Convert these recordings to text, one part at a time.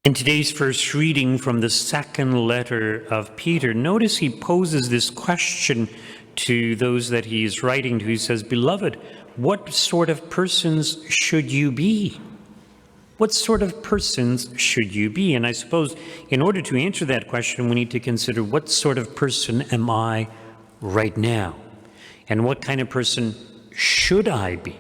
In today's first reading from the second letter of Peter, notice he poses this question to those that he is writing to. He says, "Beloved, what sort of persons should you be?" What sort of persons should you be? And I suppose in order to answer that question, we need to consider what sort of person am I right now? And what kind of person should I be?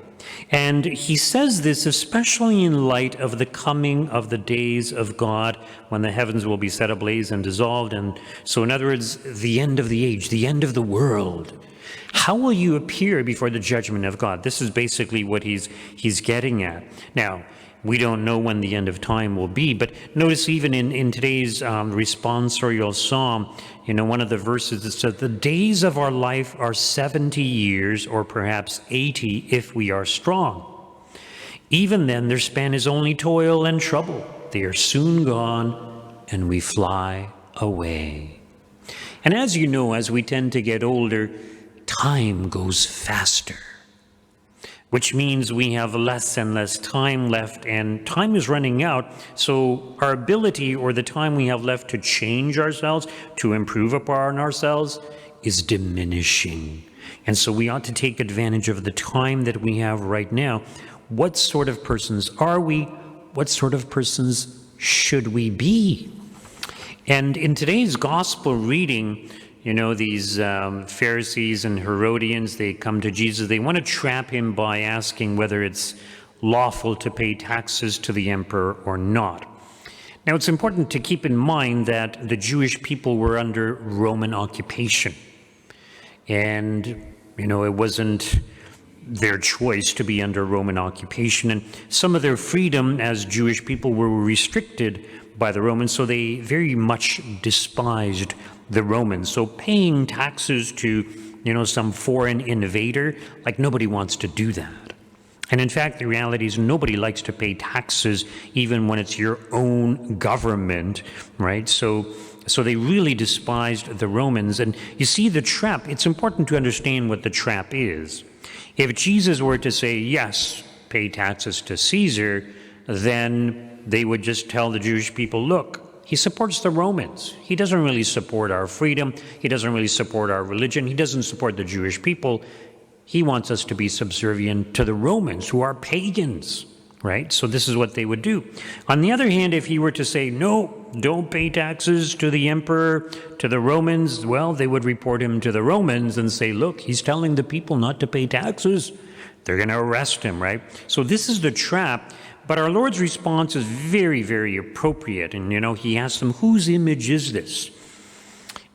And he says this especially in light of the coming of the days of God, when the heavens will be set ablaze and dissolved. And so, in other words, the end of the age, the end of the world. How will you appear before the judgment of God? This is basically what he's getting at. Now, we don't know when the end of time will be, but notice even in today's responsorial psalm, one of the verses that says, "The days of our life are 70 years, or perhaps 80 if we are strong. Even then, their span is only toil and trouble. They are soon gone, and we fly away." And as you know, as we tend to get older, time goes faster, which means we have less and less time left, and time is running out. So our ability, or the time we have left to change ourselves, to improve upon ourselves, is diminishing. And so we ought to take advantage of the time that we have right now. What sort of persons are we? What sort of persons should we be? And in today's gospel reading, these Pharisees and Herodians, they come to Jesus. They want to trap him by asking whether it's lawful to pay taxes to the emperor or not. Now, it's important to keep in mind that the Jewish people were under Roman occupation. And, it wasn't their choice to be under Roman occupation. And some of their freedom as Jewish people were restricted by the Romans, so they very much despised the Romans. So paying taxes to, some foreign invader, nobody wants to do that. And in fact, the reality is nobody likes to pay taxes, even when it's your own government, right? So they really despised the Romans. And you see the trap. It's important to understand what the trap is. If Jesus were to say, yes, pay taxes to Caesar, then they would just tell the Jewish people, look, he supports the Romans. He doesn't really support our freedom. He doesn't really support our religion. He doesn't support the Jewish people. He wants us to be subservient to the Romans, who are pagans, right? So this is what they would do. On the other hand, if he were to say, no, don't pay taxes to the emperor, to the Romans, well, they would report him to the Romans and say, look, he's telling the people not to pay taxes. They're going to arrest him, right? So this is the trap. But our Lord's response is very, very appropriate. And, he asks them, whose image is this?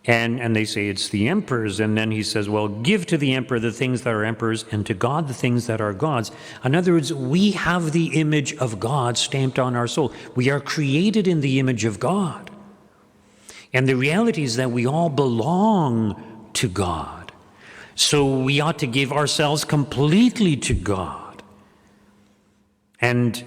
And they say, it's the emperor's. And then he says, well, give to the emperor the things that are emperors, and to God the things that are God's. In other words, we have the image of God stamped on our soul. We are created in the image of God. And the reality is that we all belong to God. So we ought to give ourselves completely to God. And,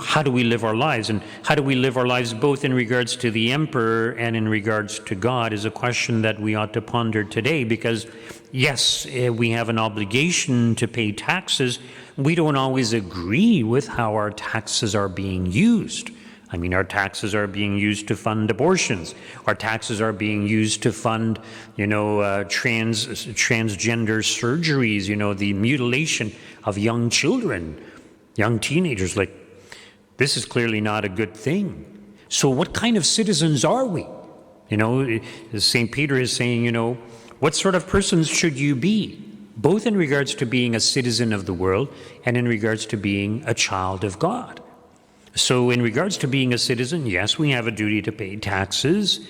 how do we live our lives? And how do we live our lives both in regards to the emperor and in regards to God is a question that we ought to ponder today, because, yes, we have an obligation to pay taxes. We don't always agree with how our taxes are being used. Our taxes are being used to fund abortions. Our taxes are being used to fund, transgender surgeries, the mutilation of young children. Young teenagers, this is clearly not a good thing. So what kind of citizens are we? St. Peter is saying, what sort of persons should you be? Both in regards to being a citizen of the world and in regards to being a child of God. So in regards to being a citizen, yes, we have a duty to pay taxes,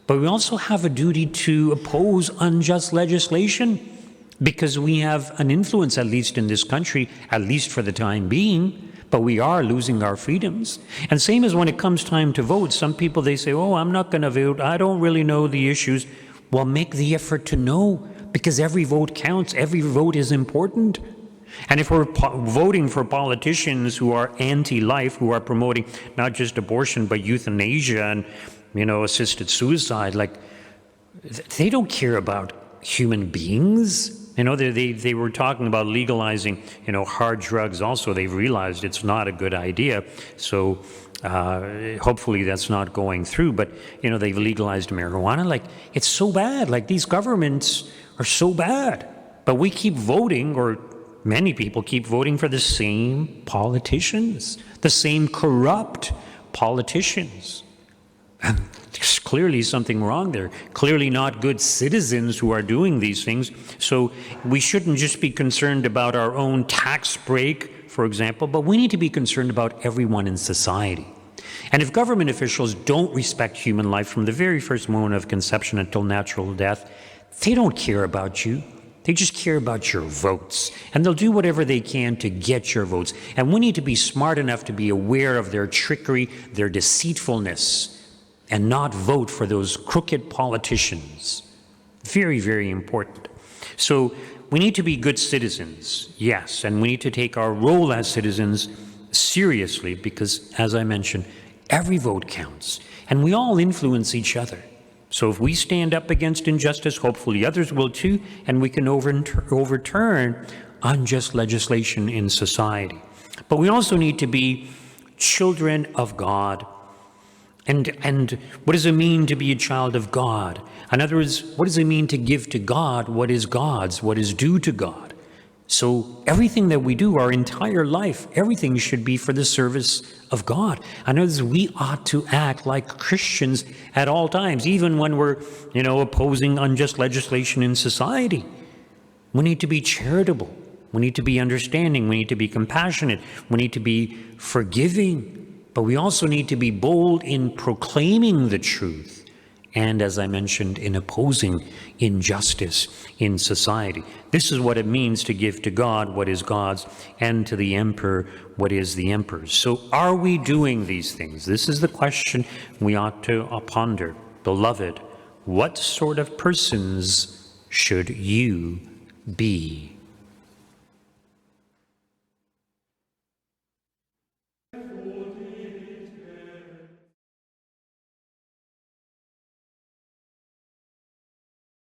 but we also have a duty to oppose unjust legislation, because we have an influence, at least in this country, at least for the time being, but we are losing our freedoms. And same as when it comes time to vote, some people, they say, oh, I'm not going to vote. I don't really know the issues. Well, make the effort to know, because every vote counts. Every vote is important. And if we're voting for politicians who are anti-life, who are promoting not just abortion, but euthanasia and assisted suicide, like, they don't care about human beings. They were talking about legalizing, hard drugs also. They've realized it's not a good idea. So hopefully that's not going through. But, they've legalized marijuana. Like, it's so bad. Like, these governments are so bad. But we keep voting, or many people keep voting for the same politicians, the same corrupt politicians. And there's clearly something wrong there. Clearly not good citizens who are doing these things. So we shouldn't just be concerned about our own tax break, for example, but we need to be concerned about everyone in society. And if government officials don't respect human life from the very first moment of conception until natural death, they don't care about you. They just care about your votes. And they'll do whatever they can to get your votes. And we need to be smart enough to be aware of their trickery, their deceitfulness, and not vote for those crooked politicians. Very, very important. So we need to be good citizens, yes, and we need to take our role as citizens seriously because, as I mentioned, every vote counts, and we all influence each other. So if we stand up against injustice, hopefully others will too, and we can overturn unjust legislation in society. But we also need to be children of God. And what does it mean to be a child of God? In other words, what does it mean to give to God what is God's, what is due to God? So everything that we do, our entire life, everything should be for the service of God. In other words, we ought to act like Christians at all times, even when we're, opposing unjust legislation in society. We need to be charitable. We need to be understanding. We need to be compassionate. We need to be forgiving. But we also need to be bold in proclaiming the truth and, as I mentioned, in opposing injustice in society. This is what it means to give to God what is God's and to the emperor what is the emperor's. So are we doing these things? This is the question we ought to ponder. Beloved, what sort of persons should you be?